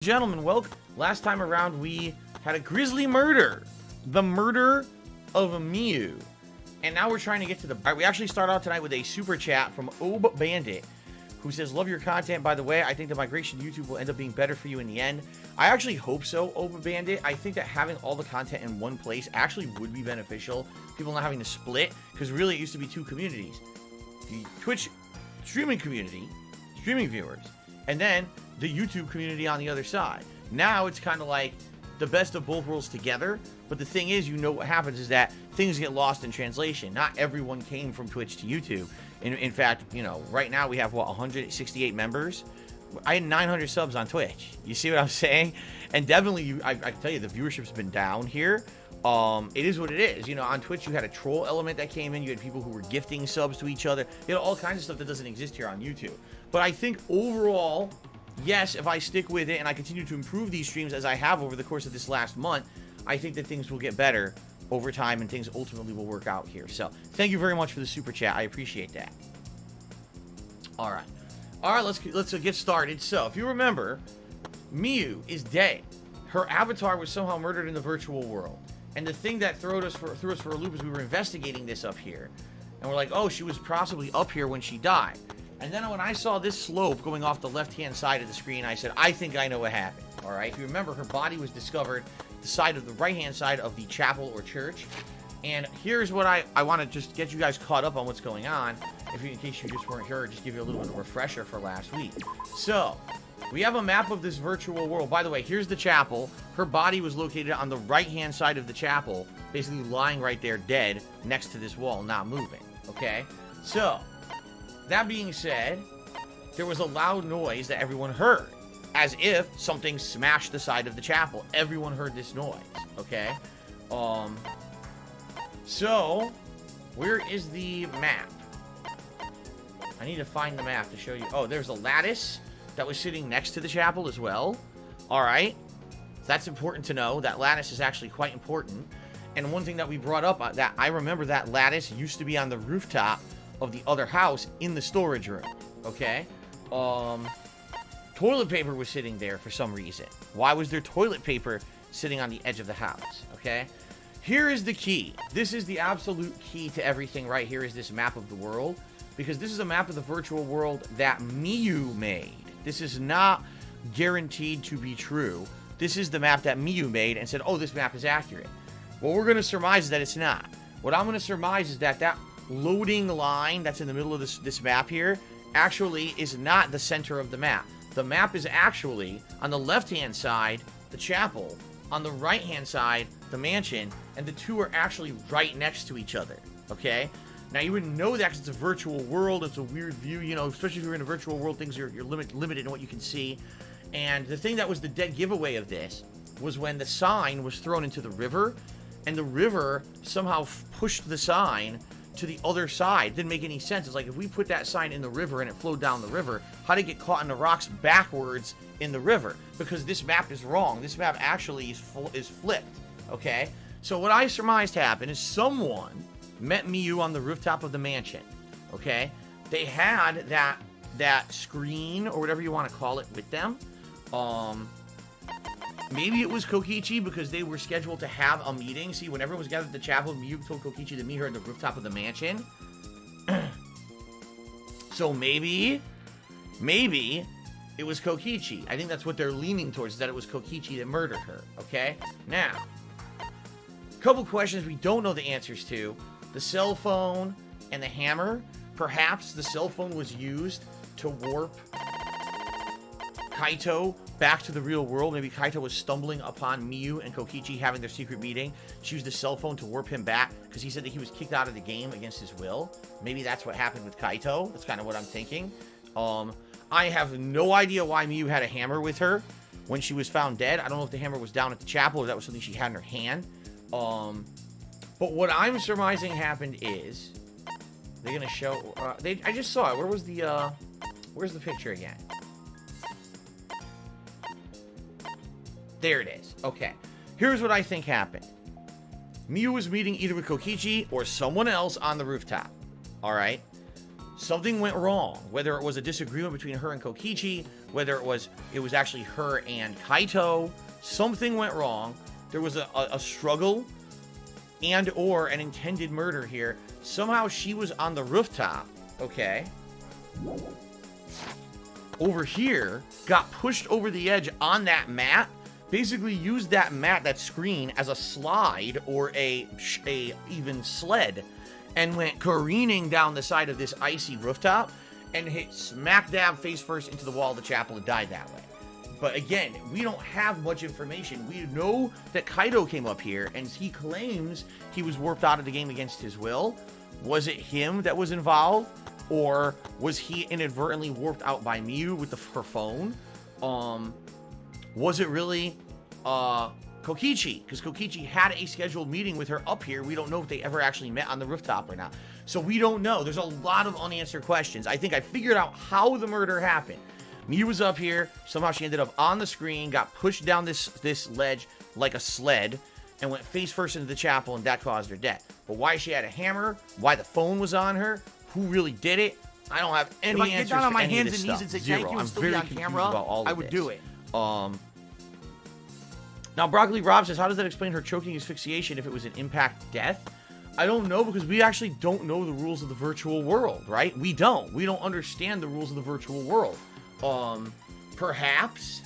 Gentlemen, welcome. Last time around, we had a grisly murder. The murder of Miu. And now we're trying to get to the... All right, we actually start out tonight with a super chat from Ob Bandit, who says, love your content. By the way, I think the migration to YouTube will end up being better for you in the end. I actually hope so, Ob Bandit. I think that having all the content in one place actually would be beneficial. People not having to split, because really it used to be two communities. The Twitch streaming community, streaming viewers, and then the YouTube community on the other side. Now it's kind of like the best of both worlds together, but the thing is, you know what happens is that things get lost in translation. Not everyone came from Twitch to YouTube. In fact, you know, right now we have, what, 168 members? I had 900 subs on Twitch. You see what I'm saying? And definitely, I can tell you, the viewership's been down here. It is what it is. You know, on Twitch, you had a troll element that came in. You had people who were gifting subs to each other. You know, all kinds of stuff that doesn't exist here on YouTube. But I think overall, yes, if I stick with it and I continue to improve these streams as I have over the course of this last month, I think that things will get better over time and things ultimately will work out here. So, thank you very much for the super chat. I appreciate that. All right, let's get started. So, if you remember, Miu is dead. Her avatar was somehow murdered in the virtual world. And the thing that threw us for a loop is we were investigating this up here. And we're like, oh, she was possibly up here when she died. And then when I saw this slope going off the left-hand side of the screen, I said, I think I know what happened. All right. If you remember, her body was discovered the side of the right-hand side of the chapel or church. And here's what I want to just get you guys caught up on what's going on. In case you just weren't here, just give you a little bit of a refresher for last week. So, we have a map of this virtual world. By the way, here's the chapel. Her body was located on the right-hand side of the chapel, basically lying right there dead next to this wall, not moving. Okay? So, that being said, there was a loud noise that everyone heard, as if something smashed the side of the chapel. Everyone heard this noise, okay? So, where is the map? I need to find the map to show you. Oh, there's a lattice that was sitting next to the chapel as well. All right. That's important to know. That lattice is actually quite important. And one thing that we brought up, that I remember that lattice used to be on the rooftop of the other house in the storage room. Okay? Toilet paper was sitting there for some reason. Why was there toilet paper sitting on the edge of the house? Okay? Here is the key. This is the absolute key to everything right here, is this map of the world. Because this is a map of the virtual world that Miu made. This is not guaranteed to be true. This is the map that Miu made and said, oh, this map is accurate. What we're going to surmise is that it's not. What I'm going to surmise is that that loading line that's in the middle of this map here actually is not the center of the map. The map is actually on the left-hand side, the chapel, on the right-hand side, the mansion, and the two are actually right next to each other, okay? Now, you wouldn't know that because it's a virtual world. It's a weird view, you know, especially if you're in a virtual world, things you're limited in what you can see. And the thing that was the dead giveaway of this was when the sign was thrown into the river, and the river somehow pushed the sign to the other side. Didn't make any sense. It's like, if we put that sign in the river and it flowed down the river, how did it get caught in the rocks backwards in the river? Because this map is wrong. This map actually is flipped, okay? So what I surmised happened is someone met Miu on the rooftop of the mansion, okay? They had that screen, or whatever you want to call it, with them. Maybe it was Kokichi, because they were scheduled to have a meeting. See, when everyone was gathered at the chapel, Miu told Kokichi to meet her at the rooftop of the mansion. So maybe it was Kokichi. I think that's what they're leaning towards, is that it was Kokichi that murdered her, okay? Now, a couple questions we don't know the answers to. The cell phone and the hammer. Perhaps the cell phone was used to warp Kaito back to the real world. Maybe Kaito was stumbling upon Miu and Kokichi having their secret meeting. She used the cell phone to warp him back because he said that he was kicked out of the game against his will. Maybe that's what happened with Kaito. That's kind of what I'm thinking. I have no idea why Miu had a hammer with her when she was found dead. I don't know if the hammer was down at the chapel or that was something she had in her hand. But what I'm surmising happened is they're gonna show. I just saw it. Where was the? Where's the picture again? There it is. Okay. Here's what I think happened. Miu was meeting either with Kokichi or someone else on the rooftop. All right. Something went wrong, whether it was a disagreement between her and Kokichi, whether it was actually her and Kaito. Something went wrong. There was a struggle and or an intended murder here. Somehow she was on the rooftop, okay? Over here, got pushed over the edge on that mat, basically used that mat, that screen, as a slide or a even sled, and went careening down the side of this icy rooftop and hit smack dab face first into the wall of the chapel and died that way. But again, we don't have much information. We know that Kaito came up here, and he claims he was warped out of the game against his will. Was it him that was involved? Or was he inadvertently warped out by Miyu with her phone? Was it really Kokichi? Because Kokichi had a scheduled meeting with her up here. We don't know if they ever actually met on the rooftop or not. So we don't know. There's a lot of unanswered questions. I think I figured out how the murder happened. Miyu was up here. Somehow she ended up on the screen, got pushed down this ledge like a sled, and went face first into the chapel, and that caused her death. But why she had a hammer, why the phone was on her, who really did it, I don't have any answers. If I get down on my hands and knees and say thank you and still be on camera, I would do it. Now, Broccoli Rob says, how does that explain her choking asphyxiation if it was an impact death? I don't know, because we actually don't know the rules of the virtual world, right? We don't. We don't understand the rules of the virtual world. Perhaps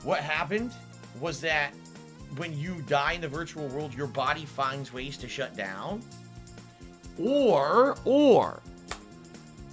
what happened was that when you die in the virtual world, your body finds ways to shut down. Or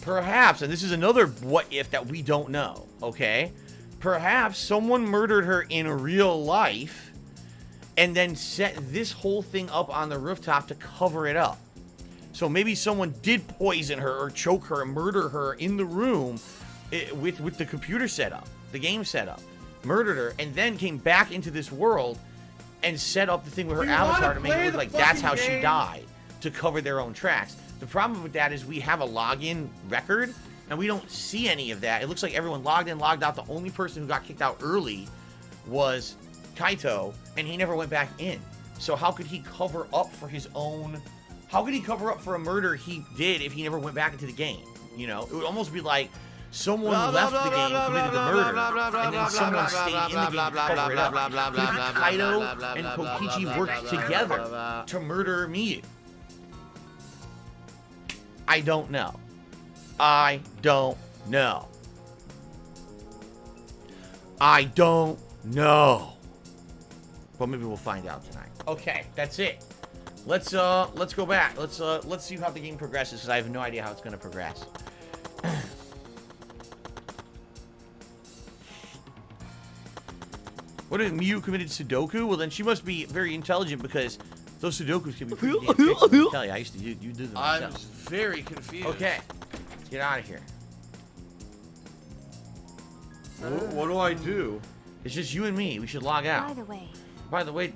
perhaps, and this is another what if that we don't know, okay? Perhaps someone murdered her in real life and then set this whole thing up on the rooftop to cover it up. So maybe someone did poison her or choke her and murder her in the room with the computer setup, the game setup, murdered her, and then came back into this world and set up the thing with her avatar to make it look like that's how she died, to cover their own tracks. The problem with that is we have a login record, and we don't see any of that. It looks like everyone logged in, logged out. The only person who got kicked out early was Kaito, and he never went back in. So how could he cover up for his own... How could he cover up for a murder he did if he never went back into the game? You know, it would almost be like someone left the game, committed the murder, and then someone stayed in the game to cover it up. Maybe Kaito and Kokichi worked together to murder Miyu. I don't know. I don't know. I don't know. But maybe we'll find out tonight. Okay, that's it. Let's go back. Let's see how the game progresses, because I have no idea how it's gonna progress. What if Miyu committed Sudoku? Well, then she must be very intelligent, because those Sudokus can be pretty damn tricky. Let me tell you, I used to do them myself. I'm very confused. Okay, let's get out of here. What do I do? It's just you and me. We should log out. By the way.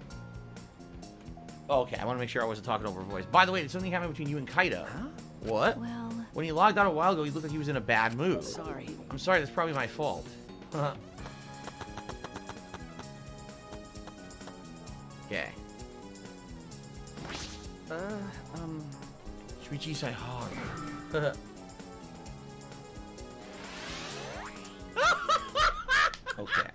Oh, okay, I want to make sure I wasn't talking over voice. By the way, did something happen between you and Kaito? Huh? What? Well... When he logged out a while ago, he looked like he was in a bad mood. Sorry. I'm sorry, that's probably my fault. Okay. Shuichi sai hard. Okay.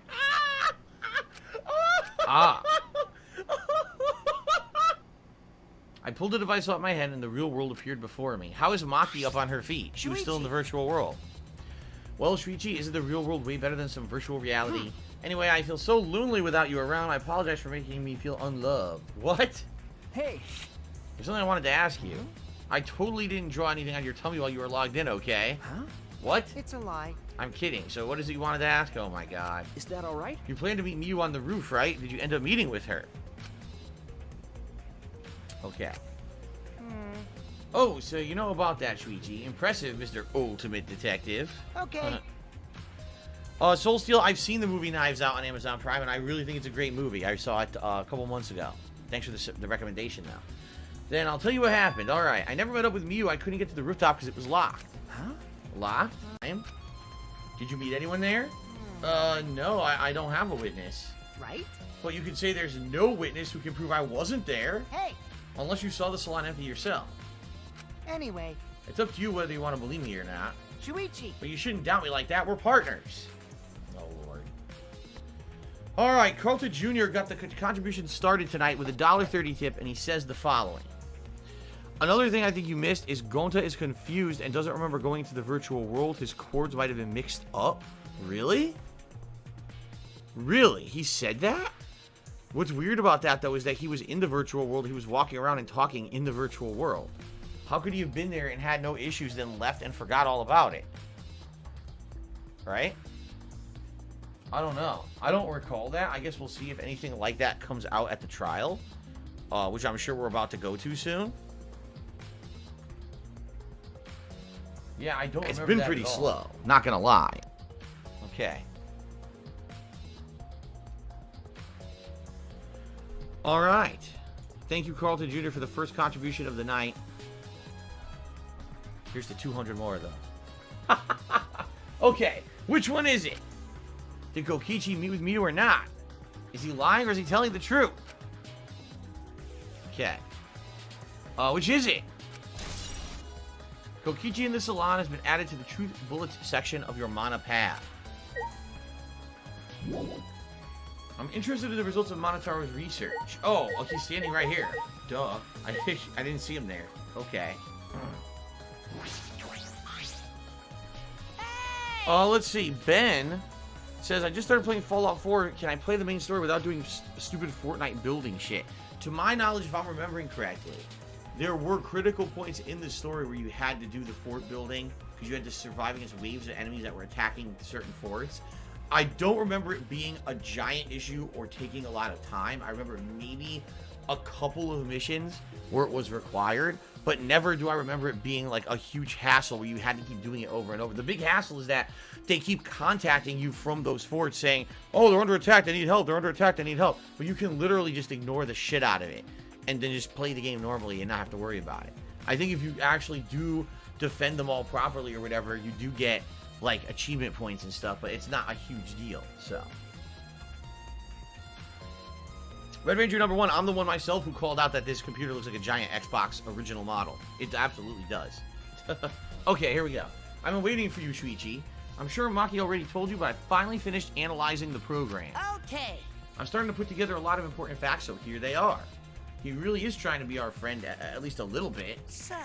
I pulled the device off my head and the real world appeared before me. How is Maki up on her feet? She was still in the virtual world. Well, Shuichi, isn't the real world way better than some virtual reality? Anyway, I feel so lonely without you around. I apologize for making me feel unloved. What? Hey. There's something I wanted to ask you. I totally didn't draw anything on your tummy while you were logged in, okay? Huh? What? It's a lie. I'm kidding. So what is it you wanted to ask? Oh my god. Is that alright? You planned to meet Miyu on the roof, right? Did you end up meeting with her? Okay. Oh, so you know about that, Shuichi. Impressive, Mr. Ultimate Detective. Okay. Soul Steel, I've seen the movie Knives Out on Amazon Prime, and I really think it's a great movie. I saw it a couple months ago. Thanks for the recommendation, though. Then I'll tell you what happened. All right, I never met up with Miyu. I couldn't get to the rooftop because it was locked. Huh? Locked? Did you meet anyone there? No, I don't have a witness. Right? Well, you could say there's no witness who can prove I wasn't there. Hey! Unless you saw the salon empty yourself. Anyway. It's up to you whether you want to believe me or not. Shuichi. But you shouldn't doubt me like that. We're partners. Oh, Lord. All right, Carlton Jr. got the contribution started tonight with a $1.30 tip, and he says the following. Another thing I think you missed is Gonta is confused and doesn't remember going to the virtual world. His chords might have been mixed up. Really? Really? He said that? What's weird about that, though, is that he was in the virtual world. He was walking around and talking in the virtual world. How could he have been there and had no issues, then left and forgot all about it? Right? I don't know. I don't recall that. I guess we'll see if anything like that comes out at the trial, which I'm sure we're about to go to soon. Yeah, I don't remember. It's been pretty slow, not gonna lie. Okay. All right. Thank you, Carlton Jr., for the first contribution of the night. Here's the 200 more, though. Okay, which one is it? Did Kokichi meet with Miyu or not? Is he lying or is he telling the truth? Okay. Which is it? Kokichi in the salon has been added to the truth bullets section of your mana path. I'm interested in the results of Monotaro's research. Oh, he's standing right here. Duh. I didn't see him there. Okay. Let's see. Ben says, I just started playing Fallout 4. Can I play the main story without doing stupid Fortnite building shit? To my knowledge, if I'm remembering correctly, there were critical points in the story where you had to do the fort building because you had to survive against waves of enemies that were attacking certain forts. I don't remember it being a giant issue or taking a lot of time. I remember maybe a couple of missions where it was required, but never do I remember it being like a huge hassle where you had to keep doing it over and over. The big hassle is that they keep contacting you from those forts saying, oh, they're under attack, they need help, they're under attack, they need help. But you can literally just ignore the shit out of it and then just play the game normally and not have to worry about it. I think if you actually do defend them all properly or whatever, you do get like achievement points and stuff, but it's not a huge deal. So Red Ranger number 1, I'm the one myself who called out that this computer looks like a giant Xbox original model. It absolutely does. Okay, here we go. I've been waiting for you, Shuichi. I'm sure Maki already told you, but I finally finished analyzing the program. Okay. I'm starting to put together a lot of important facts, so here they are. He really is trying to be our friend, at least a little bit. So.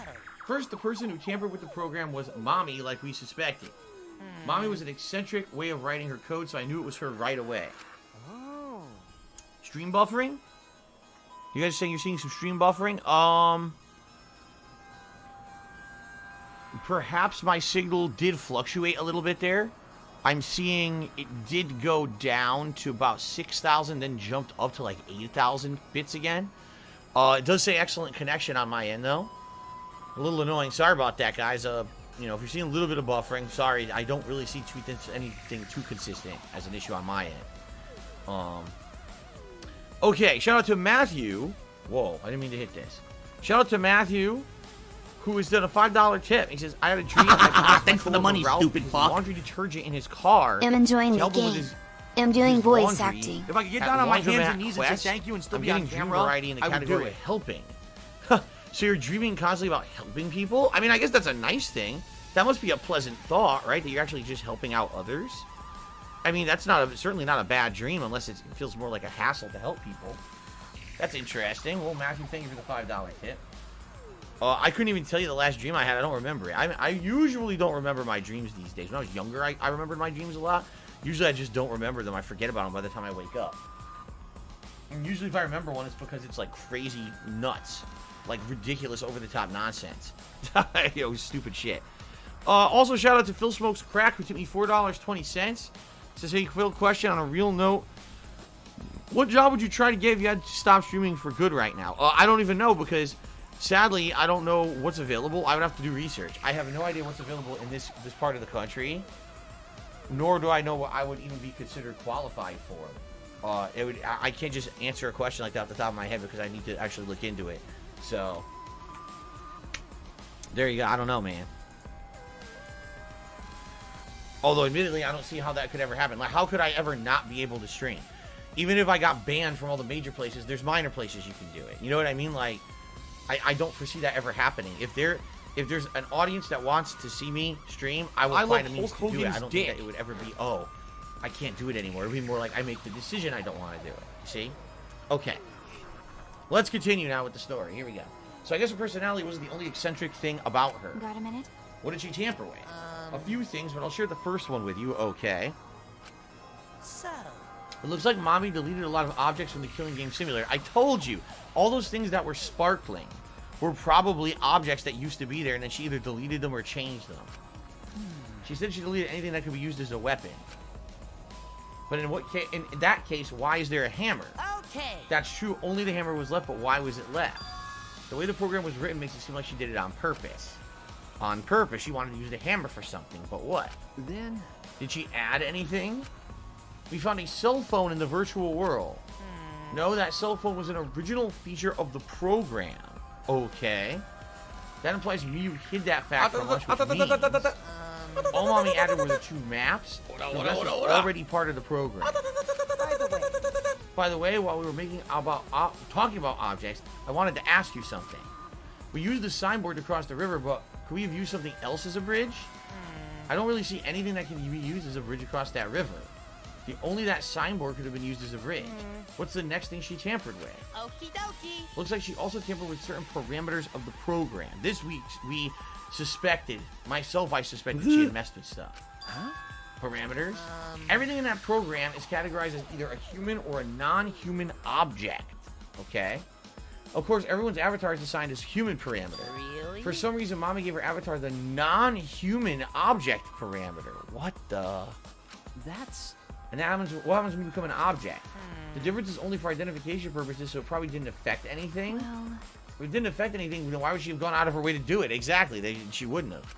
First, the person who tampered with the program was Mommy, like we suspected. Mommy was an eccentric way of writing her code, so I knew it was her right away. Oh. Stream buffering? You guys saying you're seeing some stream buffering? Perhaps my signal did fluctuate a little bit there. I'm seeing it did go down to about 6,000, then jumped up to like 8,000 bits again. It does say excellent connection on my end, though. A little annoying. Sorry about that, guys. You know, if you're seeing a little bit of buffering, sorry, I don't really see anything too consistent as an issue on my end. Okay, shout out to Matthew. Whoa, I didn't mean to hit this. Shout out to Matthew, who has done a $5 tip. He says, I had a dream. Thanks for the money, stupid fuck. Laundry detergent in his car. I'm enjoying the game. I'm doing voice acting. If I could get down on my hands and knees and say thank you and still be on camera, variety in the category of helping. So you're dreaming constantly about helping people? I mean, I guess that's a nice thing. That must be a pleasant thought, right? That you're actually just helping out others. I mean, that's certainly not a bad dream unless it feels more like a hassle to help people. That's interesting. Well, Matthew, thank you for the $5 tip. I couldn't even tell you the last dream I had. I don't remember it. I usually don't remember my dreams these days. When I was younger, I remembered my dreams a lot. Usually I just don't remember them. I forget about them by the time I wake up. And usually if I remember one, it's because it's like crazy nuts. Like ridiculous over-the-top nonsense. Yo, stupid shit. Also, shout out to Phil Smokes Crack, who tipped me $4.20. Says, hey, Phil, question on a real note. What job would you try to get if you had to stop streaming for good right now? I don't even know because, sadly, I don't know what's available. I would have to do research. I have no idea what's available in this part of the country. Nor do I know what I would even be considered qualified for. I can't just answer a question like that off the top of my head because I need to actually look into it. So, there you go. I don't know, man. Although, admittedly, I don't see how that could ever happen. Like, how could I ever not be able to stream? Even if I got banned from all the major places, there's minor places you can do it. You know what I mean? Like, I don't foresee that ever happening. If if there's an audience that wants to see me stream, I will find a means to do it. I don't think that it would ever be, oh, I can't do it anymore. It would be more like I make the decision I don't want to do it. You see? Okay. Let's continue now with the story. Here we go. So I guess her personality wasn't the only eccentric thing about her. Got a minute? What did she tamper with? A few things, but I'll share the first one with you. Okay. So, It looks like Mommy deleted a lot of objects from the Killing Game Simulator. I told you, all those things that were sparkling were probably objects that used to be there, and then she either deleted them or changed them. She said she deleted anything that could be used as a weapon. But in that case, why is there a hammer? okay. That's true, only the hammer was left, but why was it left? The way the program was written makes it seem like she did it on purpose. On purpose, she wanted to use the hammer for something, but what? Then, Did she add anything? We found a cell phone in the virtual world. No, that cell phone was an original feature of the program. Okay. That implies you hid that fact from us, which means all Mommy added were the 2 maps. The rest was already part of the program. By the way, while we were talking about objects, I wanted to ask you something. We used the signboard to cross the river, but could we have used something else as a bridge? I don't really see anything that can be used as a bridge across that river. Only that signboard could have been used as a bridge. What's the next thing she tampered with? okie dokie. Looks like she also tampered with certain parameters of the program. This week, we suspected, I suspected she had messed with stuff. Huh? Parameters? Everything in that program is categorized as either a human or a non-human object. Okay? Of course, everyone's avatar is assigned as human parameter. Really? For some reason, Mommy gave her avatar the non-human object parameter. What the? That's... And what happens when you become an object? The difference is only for identification purposes, so it probably didn't affect anything. Well, If it didn't affect anything, then why would she have gone out of her way to do it? Exactly, she wouldn't have.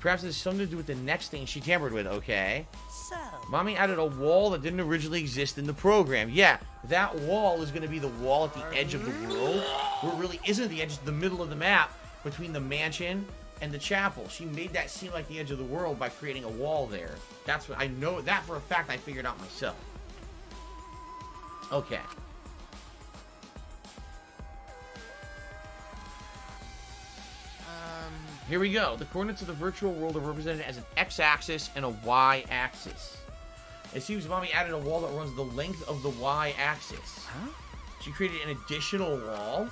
Perhaps it has something to do with the next thing she tampered with, okay? So... Mommy added a wall that didn't originally exist in the program. Yeah, that wall is going to be the wall at the edge of the world, where it really isn't the edge, it's the middle of the map between the mansion and the chapel. She made that seem like the edge of the world by creating a wall there. That's what I know. That for a fact I figured out myself. Okay. Here we go. The coordinates of the virtual world are represented as an x-axis and a y-axis. It seems Mommy added a wall that runs the length of the y-axis. Huh? She created an additional wall.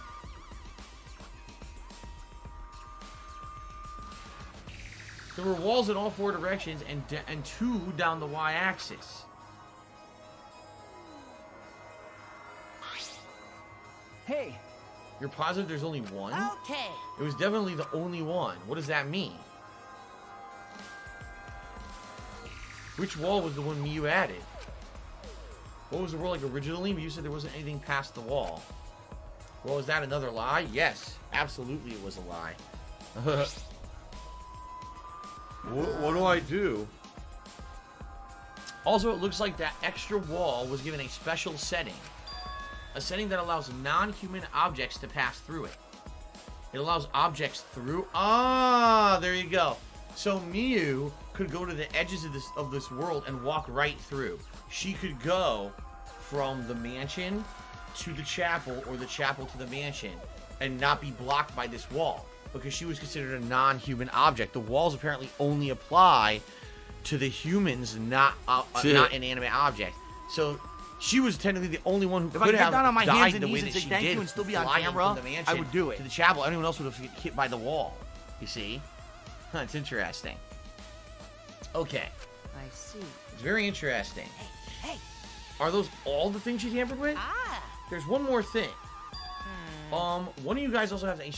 There were walls in all 4 directions and 2 down the y-axis. Hey. You're positive there's only one? Okay. It was definitely the only one. What does that mean? Which wall was the one Miyu added? What was the world like originally? You said there wasn't anything past the wall. Well, is that another lie? Yes, absolutely it was a lie. What do I do? Also, it looks like that extra wall was given a special setting. A setting that allows non-human objects to pass through it. It allows objects through... Ah, there you go. So Miyu could go to the edges of this world and walk right through. She could go from the mansion to the chapel or the chapel to the mansion and not be blocked by this wall because she was considered a non-human object. The walls apparently only apply to the humans, not inanimate objects. So she was technically the only one who could have down on my died hands and the way knees that and she say thank did, you and still be on flying camera, from the mansion I would do it. to the chapel. Anyone else would have hit by the wall. You see? It's interesting. Okay. I see. It's very interesting. Hey. Are those all the things she tampered with? There's one more thing. One of you guys also has a